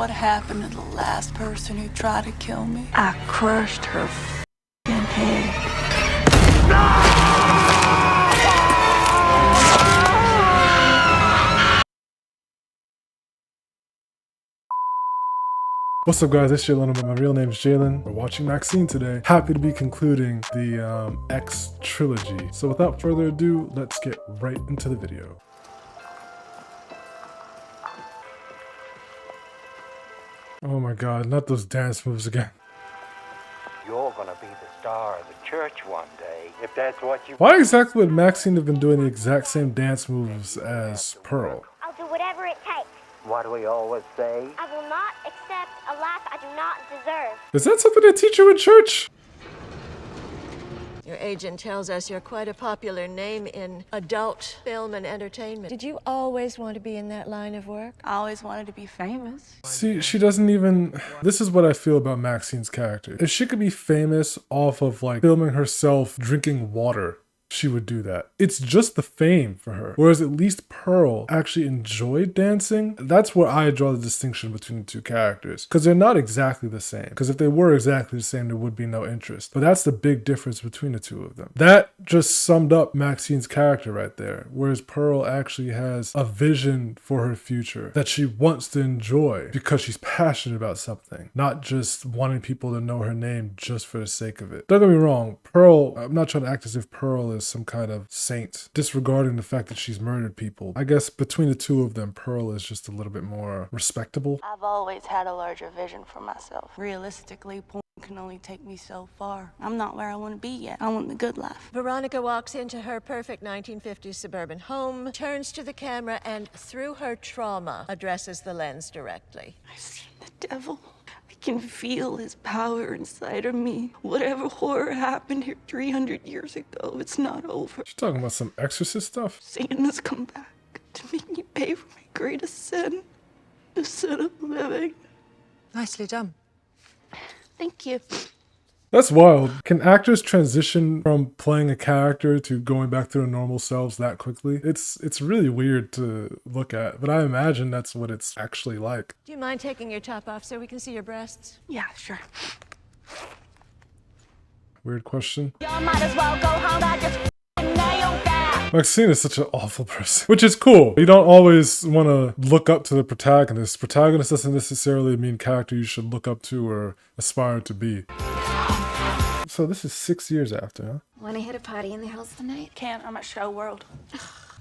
what happened to the last person who tried to kill me? I crushed her f***ing head. What's up guys, it's Jalen, but my real name is Jalen. We're watching Maxine today. Happy to be concluding the X trilogy. So without further ado, let's get right into the video. Oh my god, not those dance moves again. You're gonna be the star of the church one day, if that's what you... Why exactly would Maxine have been doing the exact same dance moves as Pearl? I'll do whatever it takes. What do we always say? I will not accept a life I do not deserve. Is that something they teach you in church? Your agent tells us you're quite a popular name in adult film and entertainment. Did you always want to be in that line of work? I always wanted to be famous. See, she doesn't even... This is what I feel about Maxine's character. If she could be famous off of like filming herself drinking water, she would do that. It's just the fame for her. Whereas at least Pearl actually enjoyed dancing. That's where I draw the distinction between the two characters. Because they're not exactly the same. Because if they were exactly the same, there would be no interest. But that's the big difference between the two of them. That just summed up Maxine's character right there. Whereas Pearl actually has a vision for her future that she wants to enjoy because she's passionate about something. Not just wanting people to know her name just for the sake of it. Don't get me wrong, Pearl, I'm not trying to act as if Pearl is some kind of saint, disregarding the fact that she's murdered people. I guess between the two of them, Pearl is just a little bit more respectable. I've always had a larger vision for myself. Realistically, porn can only take me so far. I'm not where I want to be yet. I want the good life. Veronica walks into her perfect 1950s suburban home, turns to the camera, and through her trauma, addresses the lens directly. I've seen the devil. I can feel his power inside of me. Whatever horror happened here 300 years ago, it's not over. She's talking about some exorcist stuff. Satan has come back to make me pay for my greatest sin, the sin of living. Nicely done. Thank you. That's wild. Can actors transition from playing a character to going back to their normal selves that quickly? It's really weird to look at, but I imagine that's what it's actually like. Do you mind taking your top off so we can see your breasts? Yeah, sure. Weird question. Y'all might as well go home. I just nailed that. Maxine is such an awful person, which is cool. You don't always want to look up to the protagonist. Protagonist doesn't necessarily mean character you should look up to or aspire to be. So this is 6 years after, huh? Wanna hit a party in the hills tonight? Can't, I'm at Show World.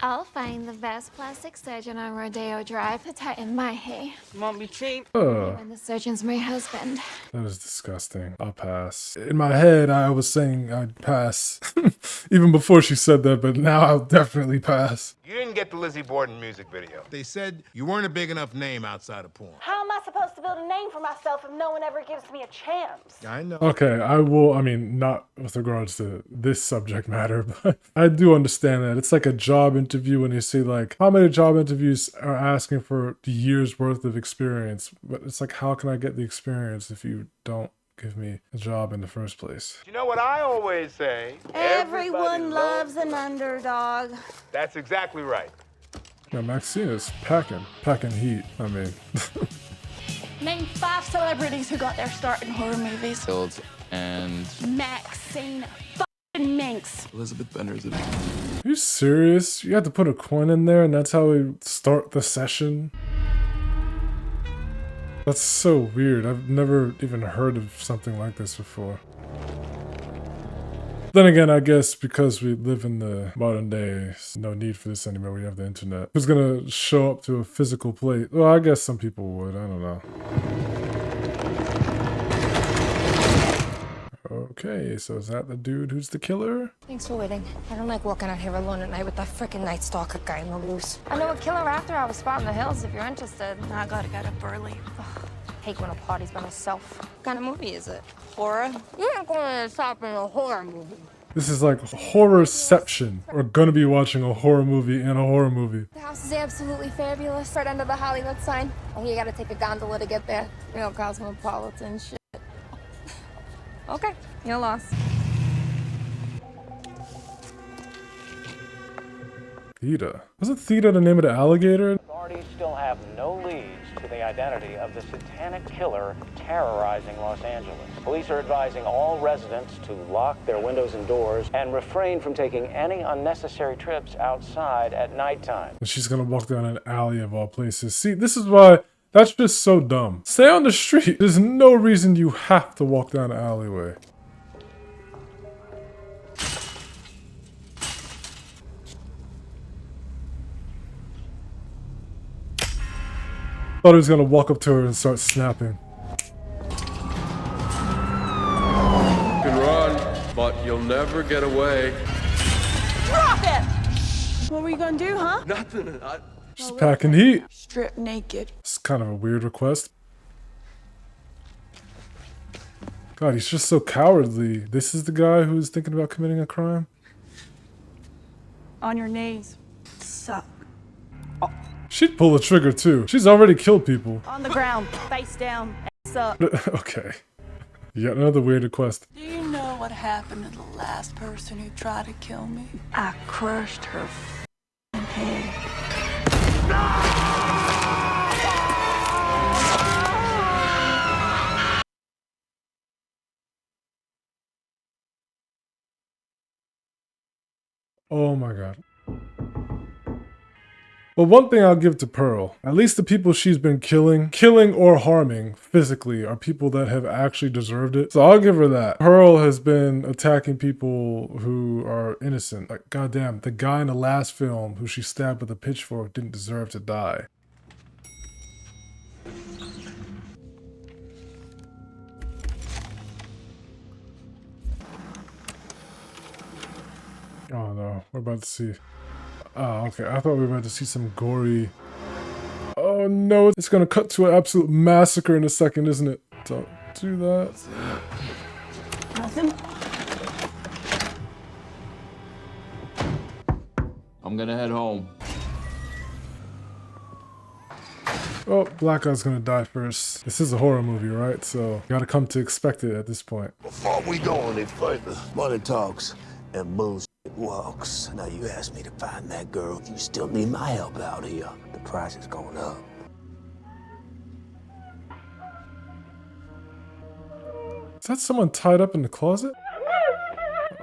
I'll find the best plastic surgeon on Rodeo Drive to tighten my hair. Won't be cheap. And the surgeon's my husband. That is disgusting. I'll pass. In my head, I was saying I'd pass. Even before she said that, but now I'll definitely pass. You didn't get the Lizzie Borden music video. They said you weren't a big enough name outside of porn. How am I supposed to build a name for myself if no one ever gives me a chance? I know. Okay, I mean, not with regards to this subject matter, but I do understand that. It's like a job interview when they say like, how many job interviews are asking for a year's worth of experience? But it's like, how can I get the experience if you don't give me a job in the first place? You know what I always say? Everyone loves an underdog. That's exactly right. Yeah, Maxine is packing heat. I mean, Name 5 celebrities who got their start in horror movies. And Maxine Minx. Elizabeth Benner's in. are you serious? You have to put a coin in there and that's how we start the session? That's so weird. I've never even heard of something like this before. Then again, I guess because we live in the modern day, no need for this anymore. We have the internet. Who's gonna show up to a physical plate? Well, I guess some people would. I don't know. Okay, so is that the dude who's the killer? Thanks for waiting. I don't like walking out here alone at night with that frickin' Night Stalker guy in the loose. I know a killer after I was spot in the hills if you're interested. I gotta get up early. Hate going to parties by myself. What kind of movie is it? Horror? You ain't going to stop in a horror movie. This is like horrorception. We're gonna be watching a horror movie in a horror movie. The house is absolutely fabulous. Right under the Hollywood sign. Oh, you gotta take a gondola to get there. Real cosmopolitan shit. Okay, you're lost. Theta. Wasn't Theta the name of the alligator? authorities still have no leads to the identity of the satanic killer terrorizing Los Angeles. Police are advising all residents to lock their windows and doors and refrain from taking any unnecessary trips outside at nighttime. And she's gonna walk down an alley of all places. See, this is why that's just so dumb. Stay on the street. There's no reason you have to walk down an alleyway. Thought he was gonna walk up to her and start snapping. You can run, but you'll never get away. Drop it! What were you gonna do, huh? Nothing. She's packing heat. Strip naked. It's kind of a weird request. God, he's just so cowardly. This is the guy who's thinking about committing a crime? On your knees. Suck. She'd pull the trigger too. She's already killed people. On the ground. Face down. Ass up. Okay. Yet another weird request. Do you know what happened to the last person who tried to kill me? I crushed her f***ing head. Oh my god. But one thing I'll give to Pearl, at least the people she's been killing or harming physically are people that have actually deserved it. So I'll give her that. Pearl has been attacking people who are innocent. Like, goddamn, the guy in the last film who she stabbed with a pitchfork didn't deserve to die. Oh no, we're about to see. Oh, okay. I thought we were about to see some gory. Oh no, it's gonna cut to an absolute massacre in a second, isn't it? Don't do that. Nothing? I'm gonna head home. Oh, Black Guy's gonna die first. This is a horror movie, right? So you gotta come to expect it at this point. Before we go any further, money talks and bullshit walks. Now you asked me to find that girl. You still need my help out here. The price is going up. Is that someone tied up in the closet?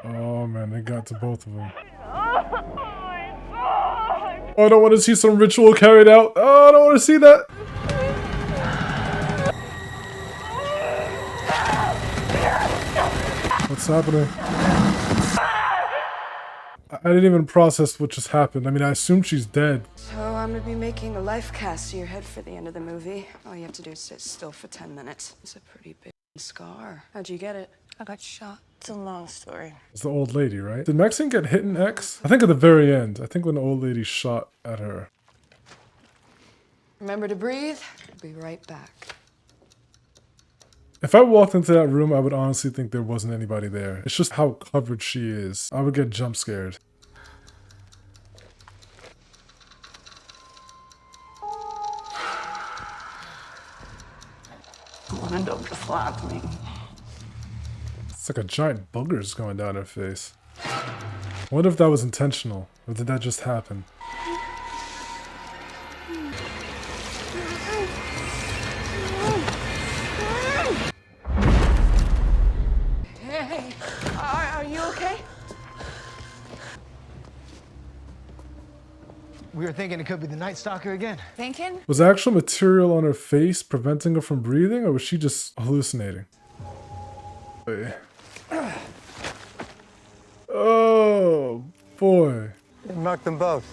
Oh man, they got to both of them. Oh, I don't want to see some ritual carried out. Oh, I don't want to see that. What's happening? I didn't even process what just happened. I mean, I assume she's dead. So I'm gonna be making a life cast to your head for the end of the movie. All you have to do is sit still for 10 minutes. It's a pretty big scar. How'd you get it? I got shot. It's a long story. It's the old lady, right? Did Maxine get hit in X? I think at the very end. I think when the old lady shot at her. Remember to breathe. I'll be right back. If I walked into that room, I would honestly think there wasn't anybody there. It's just how covered she is. I would get jump scared. One don't just like me. It's like a giant booger's going down her face. I wonder if that was intentional, or did that just happen? Hey, are you okay? We were thinking it could be the Night Stalker again. Thinking? Was actual material on her face preventing her from breathing, or was she just hallucinating? Wait. Oh, boy. It marked them both.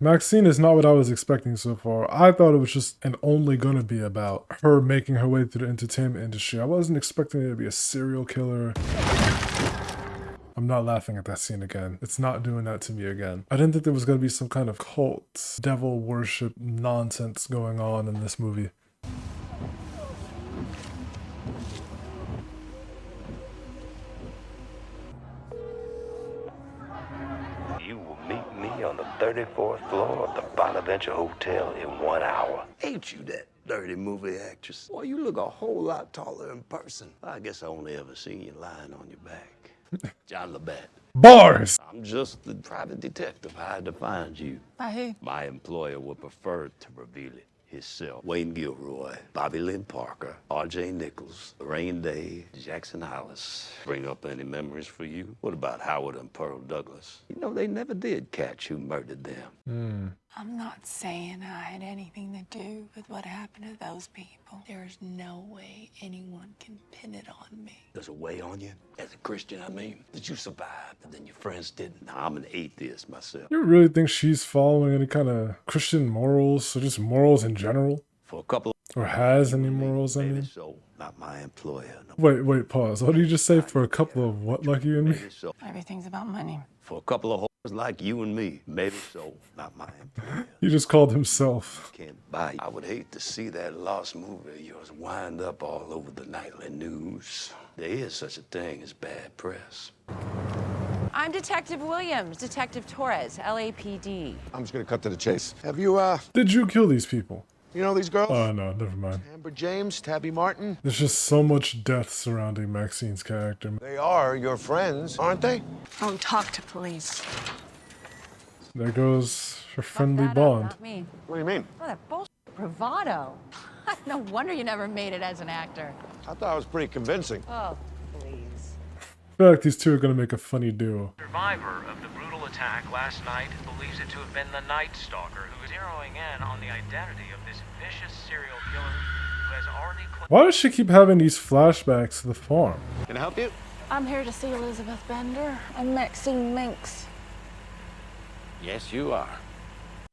Maxine is not what I was expecting so far. I thought it was just and only gonna be about her making her way through the entertainment industry. I wasn't expecting it to be a serial killer. I'm not laughing at that scene again. It's not doing that to me again. I didn't think there was gonna be some kind of cult, devil worship nonsense going on in this movie. You will meet me on the 34th floor of the Bonaventure Hotel in 1 hour. Ain't you that dirty movie actress? Well, you look a whole lot taller in person. I guess I only ever seen you lying on your back. John LeBet. Bars! I'm just the private detective. I had to find you. By who? My employer would prefer to reveal it himself. Wayne Gilroy, Bobby Lynn Parker, R.J. Nichols, Lorraine Day, Jackson Hollis. Bring up any memories for you? What about Howard and Pearl Douglas? You know, they never did catch who murdered them. I'm not saying I had anything to do with what happened to those people. There's no way anyone can pin it on me. There's a way on you, as a Christian, I mean, that you survived, and then your friends didn't. Now, I'm an atheist myself. You really think she's following any kind of Christian morals, or just morals in general? For a couple of... Or has any morals, I mean? So, not my employer. No. Wait, pause. What did you just say? For a couple of what, like you and me? So. Everything's about money. For a couple of whores like you and me, maybe so, not my employer. He just called himself. Can't buy you. I would hate to see that lost movie of yours wind up all over the nightly news. There is such a thing as bad press. I'm Detective Williams, Detective Torres, LAPD. I'm just gonna cut to the chase. Have you, Did you kill these people? you know these girls? Oh, no, never mind. Amber James, Tabby Martin? There's just so much death surrounding Maxine's character. They are your friends, aren't they? Don't talk to police. There goes her friendly bond. Not me. What do you mean? Oh, that bullshit bravado. No wonder you never made it as an actor. I thought it was pretty convincing. Oh, please. I feel like these two are gonna make a funny duo. Survivor of the brutal attack last night believes it to have been the Night Stalker who is zeroing in on the identity of this vicious serial killer who has already Why does she keep having these flashbacks to the farm? Can I help you? I'm here to see Elizabeth Bender. I'm Maxine Minx. Yes, you are.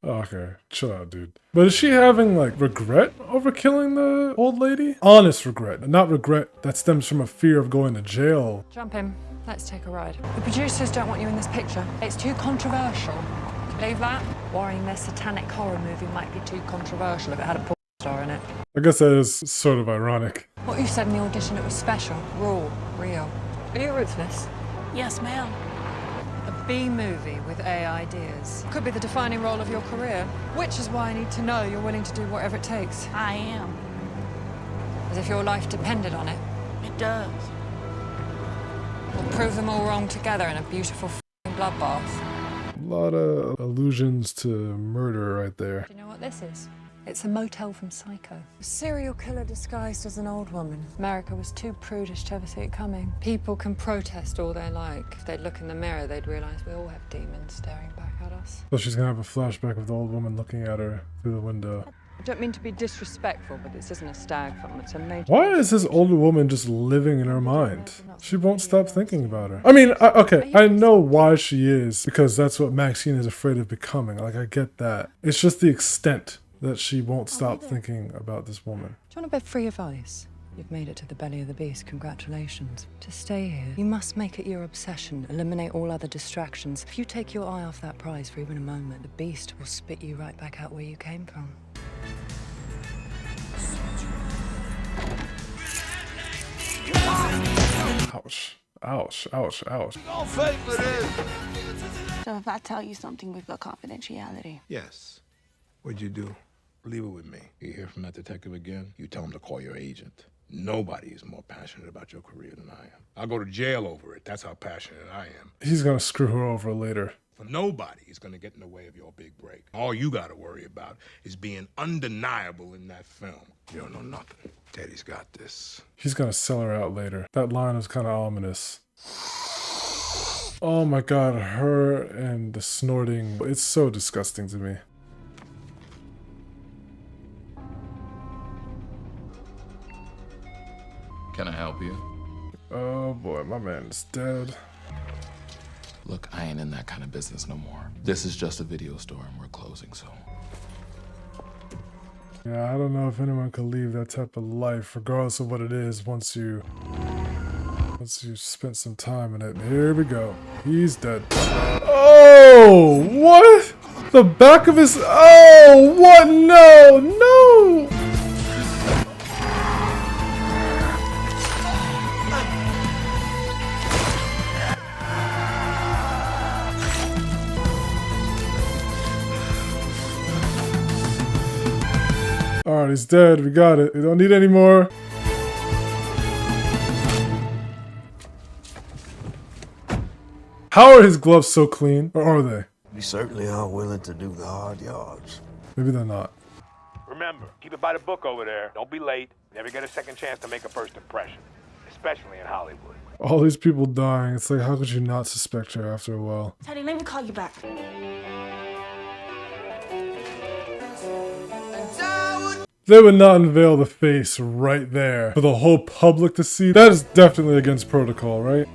Okay, chill out, dude. But is she having, like, regret over killing the old lady? Honest regret, not regret that stems from a fear of going to jail. Jump in. Let's take a ride. The producers don't want you in this picture. It's too controversial. Believe that? Worrying their satanic horror movie might be too controversial if it had a porn star in it. I guess that is sort of ironic. What you said in the audition, it was special, raw, real. Are you ruthless? Yes, ma'am. A B movie with A ideas. Could be the defining role of your career, which is why I need to know you're willing to do whatever it takes. I am. As if your life depended on it. It does. We'll prove them all wrong together in a beautiful f***ing bloodbath. A lot of allusions to murder right there. Do you know what this is? It's a motel from Psycho. A serial killer disguised as an old woman. America was too prudish to ever see it coming. People can protest all they like. If they'd look in the mirror, they'd realize we all have demons staring back at us. So she's gonna have a flashback of the old woman looking at her through the window. I don't mean to be disrespectful, but this isn't a stag film, it's a major... Why is this older woman just living in her mind? She won't stop thinking about her. I mean, okay, I know why she is, because that's what Maxine is afraid of becoming. Like, I get that. It's just the extent that she won't stop thinking about this woman. Do you want a bit free advice? You've made it to the belly of the beast, congratulations. To stay here, you must make it your obsession, eliminate all other distractions. If you take your eye off that prize for even a moment, the beast will spit you right back out where you came from. Ouch. Ouch, ouch, ouch. So if I tell you something, we've got confidentiality. Yes. What'd you do? Leave it with me. You hear from that detective again? You tell him to call your agent. Nobody is more passionate about your career than I am. I'll go to jail over it. That's how passionate I am. He's gonna screw her over later. For nobody is gonna get in the way of your big break. All you gotta worry about is being undeniable in that film. You don't know nothing. Teddy's got this. He's gonna sell her out later. That line was kind of ominous. Oh my god, her and the snorting. It's so disgusting to me. Can I help you? Oh boy, my man's dead. Look, I ain't in that kind of business no more. This is just a video store and we're closing, so. Yeah, I don't know if anyone could leave that type of life, regardless of what it is, once you spent some time in it. Here we go. He's dead. Oh, what? The back of his... Oh, what? No, no! Alright, he's dead. We got it. We don't need any more. How are his gloves so clean? Or are they? We certainly are willing to do the hard yards. Maybe they're not. Remember, keep it by the book over there. Don't be late. Never get a second chance to make a first impression, especially in Hollywood. All these people dying. It's like, how could you not suspect her after a while? Teddy, let me call you back. They would not unveil the face right there for the whole public to see. That is definitely against protocol, right?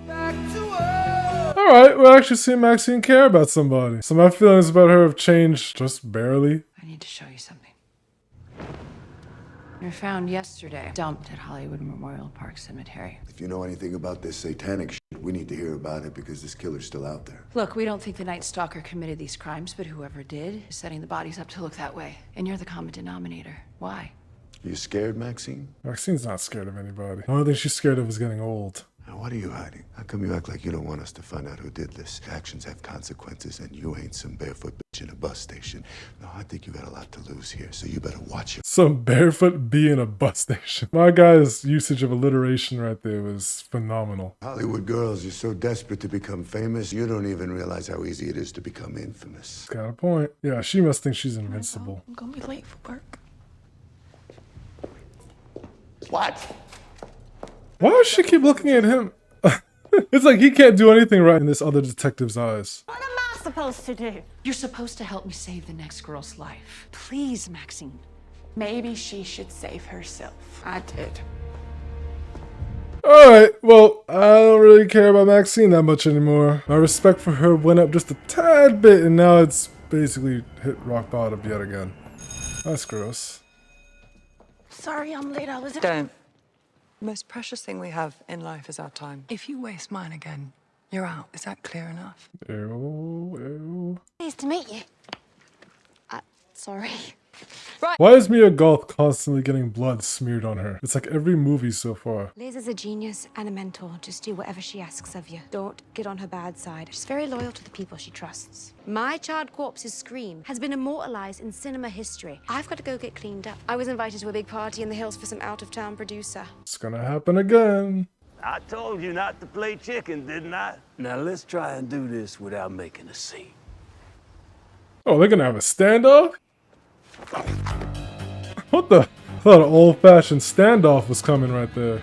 Alright, we're actually seeing Maxine care about somebody. So my feelings about her have changed just barely. I need to show you something. You were found yesterday, dumped at Hollywood Memorial Park Cemetery. If you know anything about this satanic shit, we need to hear about it because this killer's still out there. Look, we don't think the Night Stalker committed these crimes, but whoever did is setting the bodies up to look that way. And you're the common denominator. Why? You scared, Maxine? Maxine's not scared of anybody. The only thing she's scared of is getting old. Now, what are you hiding? How come you act like you don't want us to find out who did this? Actions have consequences, and you ain't some barefoot bitch in a bus station. No, I think you got a lot to lose here, so you better watch it. Some barefoot bee in a bus station. My guy's usage of alliteration right there was phenomenal. Hollywood girls, you're so desperate to become famous, you don't even realize how easy it is to become infamous. Got a point. Yeah, she must think she's invincible. I'm gonna be late for work. What? Why does she keep looking at him? It's like he can't do anything right in this other detective's eyes. What am I supposed to do? You're supposed to help me save the next girl's life. Please, Maxine. Maybe she should save herself. I did. Alright, well, I don't really care about Maxine that much anymore. My respect for her went up just a tad bit, and now it's basically hit rock bottom yet again. That's gross. Sorry I'm late. I was... Don't. The most precious thing we have in life is our time. If you waste mine again, you're out. Is that clear enough? Ew, ew. Pleased to meet you. Sorry. Right. Why is Mia Goth constantly getting blood smeared on her? It's like every movie so far. Liz is a genius and a mentor. Just do whatever she asks of you. Don't get on her bad side. She's very loyal to the people she trusts. My charred corpse's scream has been immortalized in cinema history. I've got to go get cleaned up. I was invited to a big party in the hills for some out-of-town producer. It's gonna happen again. I told you not to play chicken, didn't I? Now let's try and do this without making a scene. Oh, they're gonna have a standoff? What the? I thought an old-fashioned standoff was coming right there.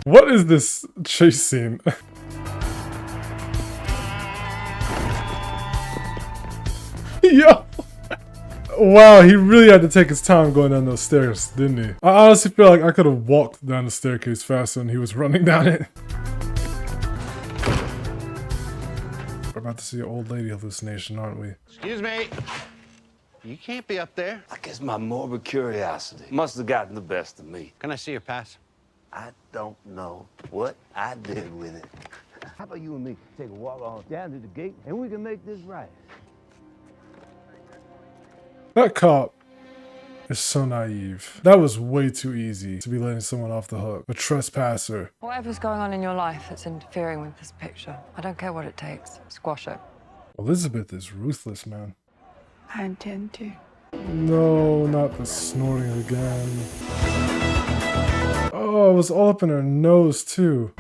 What is this chase scene? Yo! Wow, he really had to take his time going down those stairs, didn't he? I honestly feel like I could have walked down the staircase faster than he was running down it. We're about to see an old lady hallucination, aren't we? Excuse me. You can't be up there. I guess my morbid curiosity must have gotten the best of me. Can I see your pass? I don't know what I did with it. How about you and me take a walk on down to the gate and we can make this right? That cop is so naive. That was way too easy to be letting someone off the hook. A trespasser. Whatever's going on in your life that's interfering with this picture, I don't care what it takes. Squash it. Elizabeth is ruthless, man. I intend to. No, not the snorting again. Oh, it was all up in her nose, too.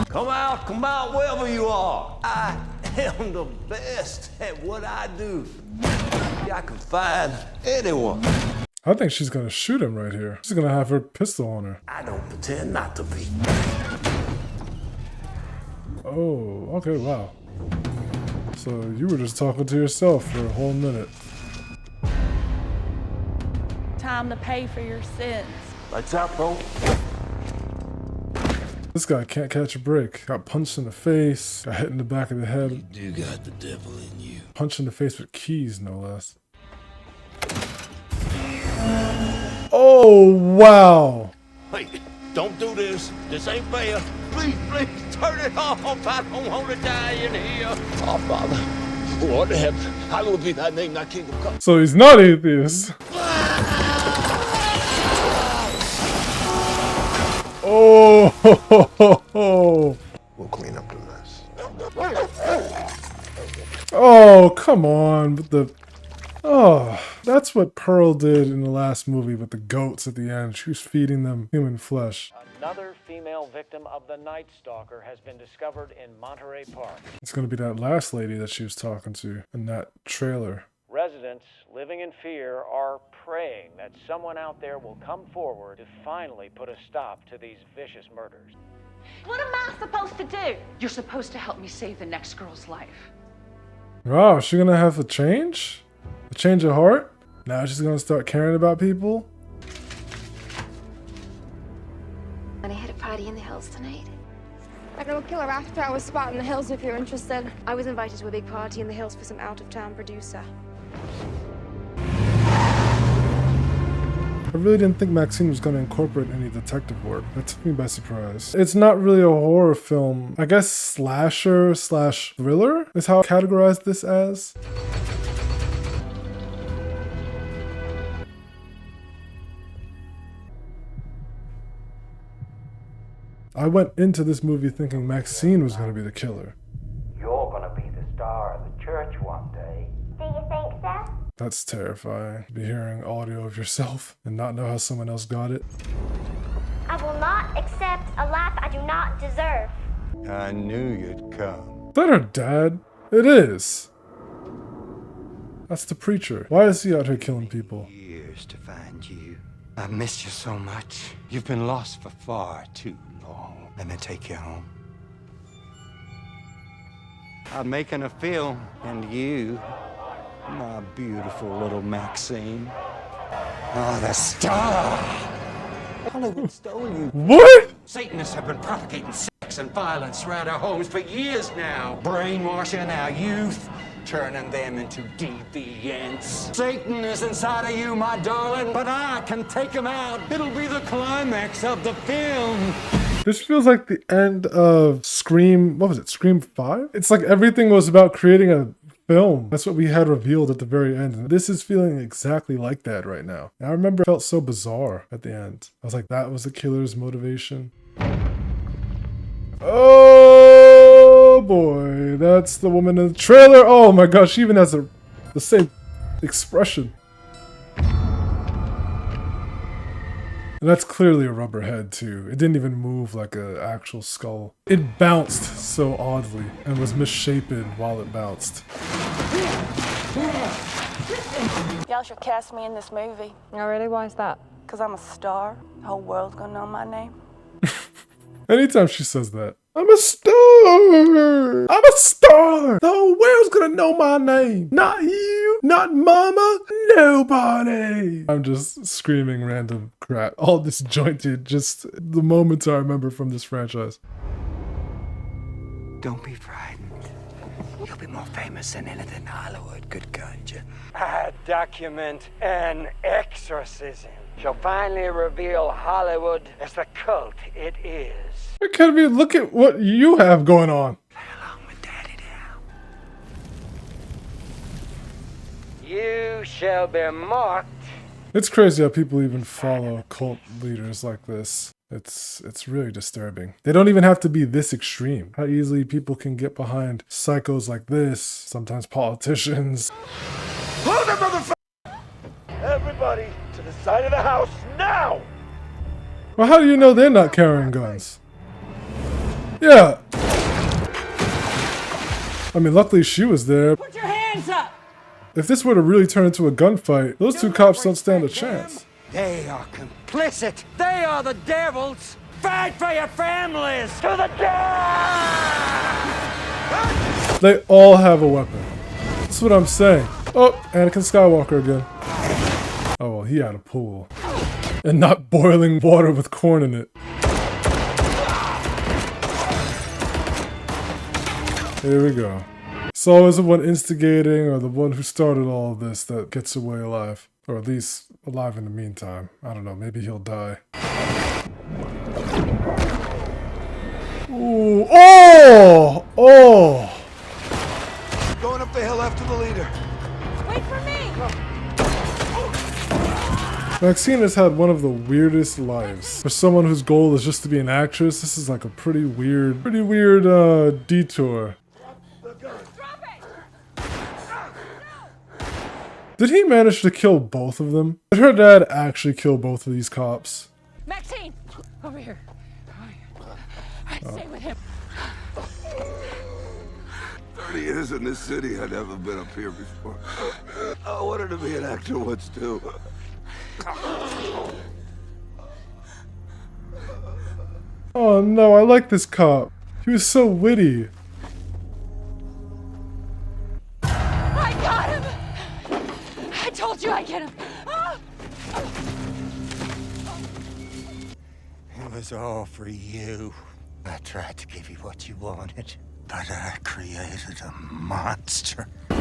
Come out wherever you are. I am the best at what I do. I can find anyone. I think she's gonna shoot him right here. She's gonna have her pistol on her. I don't pretend not to be. Oh, okay, wow. So you were just talking to yourself for a whole minute. Time to pay for your sins. Lights out, bro. This guy can't catch a break. Got punched in the face, got hit in the back of the head. You got the devil in you. Punched in the face with keys, no less. Oh, wow. Hey, don't do this. This ain't fair. Please, turn it off. I don't want to die in here. Our Father, who art in heaven, hallowed be thy name, thy kingdom come. So he's not atheist. Oh, ho, ho, ho, ho. We'll clean up the mess. Oh, come on. With the... Oh, that's what Pearl did in the last movie with the goats at the end. She was feeding them human flesh. Another female victim of the Night Stalker has been discovered in Monterey Park. It's gonna be that last lady that she was talking to in that trailer. Residents living in fear are praying that someone out there will come forward to finally put a stop to these vicious murders. What am I supposed to do? You're supposed to help me save the next girl's life. Wow, is she gonna have to change? A change of heart? Now she's gonna start caring about people? And I had a party in the hills tonight. I know a killer after hours spot in the hills if you're interested. I was invited to a big party in the hills for some out-of-town producer. I really didn't think Maxine was going to incorporate any detective work. That took me by surprise. It's not really a horror film. I guess slasher slash thriller is how I categorize this as. I went into this movie thinking Maxine was going to be the killer. You're gonna be the star of the church one day. Do you think so? That's terrifying. Be hearing audio of yourself and not know how someone else got it. I will not accept a life I do not deserve. I knew you'd come. Is that her dad? It is. That's the preacher. Why is he out here killing people? Years to find you. I've missed you so much. You've been lost for far too long. Let me take you home. I'm making a film, and you, my beautiful little Maxine, are the star. Hollywood stole you. What? Satanists have been propagating sex and violence around our homes for years now, brainwashing our youth, turning them into deviants. Satan is inside of you, my darling, but I can take him out. It'll be the climax of the film. This feels like the end of Scream, what was it, Scream 5? It's like everything was about creating a film. That's what we had revealed at the very end. And this is feeling exactly like that right now. And I remember it felt so bizarre at the end. I was like, that was the killer's motivation. Oh boy, that's the woman in the trailer. Oh my gosh, she even has the same expression. And that's clearly a rubber head too. It didn't even move like an actual skull. It bounced so oddly and was misshapen while it bounced. Y'all should cast me in this movie. Oh, really? Why is that? Because I'm a star. The whole world's gonna know my name. Anytime she says that, I'm a star! I'm a star! The whole world's gonna know my name! Not you! Not mama! Nobody! I'm just screaming random crap. All disjointed, just the moments I remember from this franchise. Don't be frightened. You'll be more famous than anything Hollywood could conjure. I document an exorcism. Shall finally reveal Hollywood as the cult it is. Academy, look at what you have going on. You shall be marked. It's crazy how people even follow cult leaders like this. It's really disturbing. They don't even have to be this extreme. How easily people can get behind psychos like this, sometimes politicians. Hold it, motherfucker! Everybody to the side of the house now! Well, how do you know they're not carrying guns? Yeah. I mean, luckily she was there. Put your hands up! If this were to really turn into a gunfight, those two cops don't stand a chance. They are complicit. They are the devils. Fight for your families to the death! They all have a weapon. That's what I'm saying. Oh, Anakin Skywalker again. Oh, well, he had a pool. And not boiling water with corn in it. Here we go. It's always the one instigating or the one who started all of this that gets away alive. Or at least alive in the meantime. I don't know, maybe he'll die. Ooh, oh! Oh! Going up the hill after the leader. Wait for me! Maxine has had one of the weirdest lives. For someone whose goal is just to be an actress, this is like a pretty weird detour. Did he manage to kill both of them? Did her dad actually kill both of these cops? Maxine, over here. Stay with him. 30 years in this city, I'd never been up here before. I wanted to be an actor once, too. Oh no, I like this cop. He was so witty. I got him! I told you I'd get him. It was all for you. I tried to give you what you wanted, but I created a monster. We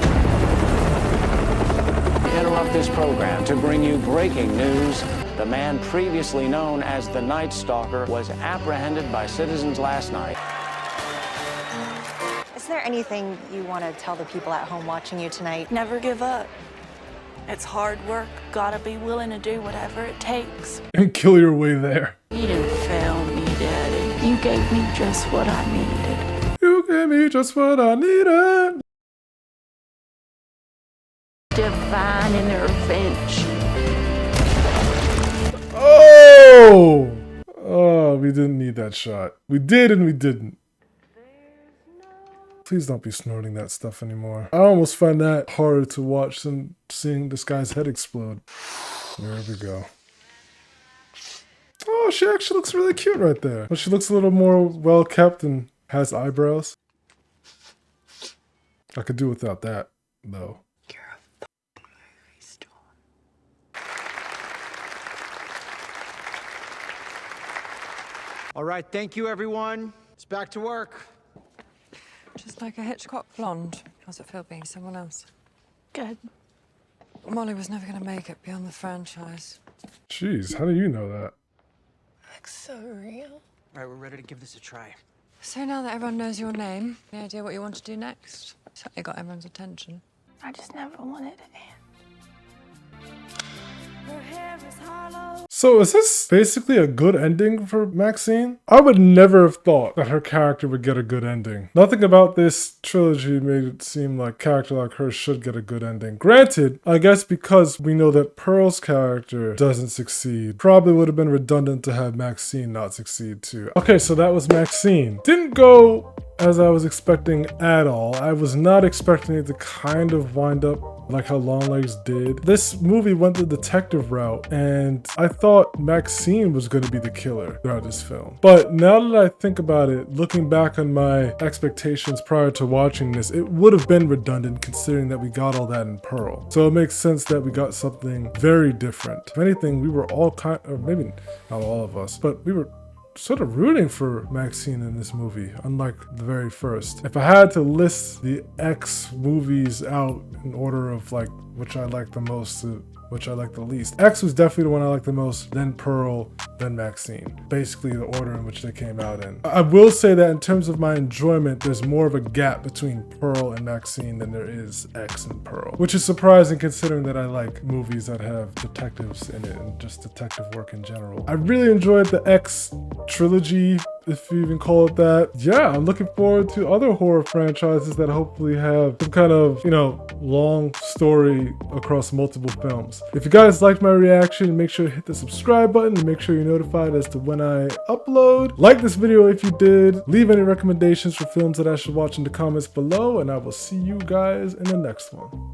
interrupt this program to bring you breaking news. The man previously known as the Night Stalker was apprehended by citizens last night. Is there anything you want to tell the people at home watching you tonight? Never give up. It's hard work. Gotta be willing to do whatever it takes. And kill your way there. You didn't fail me, Daddy. You gave me just what I needed. You gave me just what I needed. Divine intervention. Oh! Oh, we didn't need that shot. We did and we didn't. Please don't be snorting that stuff anymore. I almost find that harder to watch than seeing this guy's head explode. There we go. Oh, she actually looks really cute right there. But she looks a little more well-kept and has eyebrows. I could do without that, though. All right, thank you, everyone. It's back to work. Just like a Hitchcock blonde. How's it feel being someone else? Good. Molly was never going to make it beyond the franchise. Jeez, how do you know that? That's so real. All right, we're ready to give this a try. So now that everyone knows your name, any idea what you want to do next? Certainly got everyone's attention. I just never wanted it to end. So is this basically a good ending for Maxine? I would never have thought that her character would get a good ending. Nothing about this trilogy made it seem like a character like her should get a good ending. Granted, I guess because we know that Pearl's character doesn't succeed, probably would have been redundant to have Maxine not succeed too. Okay, so that was Maxine. Didn't go as I was expecting at all. I was not expecting it to kind of wind up like how Longlegs did. This movie went the detective route, and I thought Maxine was going to be the killer throughout this film. But now that I think about it, looking back on my expectations prior to watching this, it would have been redundant considering that we got all that in Pearl. So it makes sense that we got something very different. If anything, we were all or maybe not all of us, but we were sort of rooting for Maxine in this movie, unlike the very first. If I had to list the X movies out in order of like which I like the most to which I like the least, X was definitely the one I like the most, then Pearl, then Maxine. Basically the order in which they came out in. I will say that in terms of my enjoyment, there's more of a gap between Pearl and Maxine than there is X and Pearl, which is surprising considering that I like movies that have detectives in it and just detective work in general. I really enjoyed the X trilogy, if you even call it that. Yeah, I'm looking forward to other horror franchises that hopefully have some kind of, you know, long story across multiple films. If you guys liked my reaction, make sure to hit the subscribe button and make sure you're notified as to when I upload. Like this video if you did. Leave any recommendations for films that I should watch in the comments below, and I will see you guys in the next one.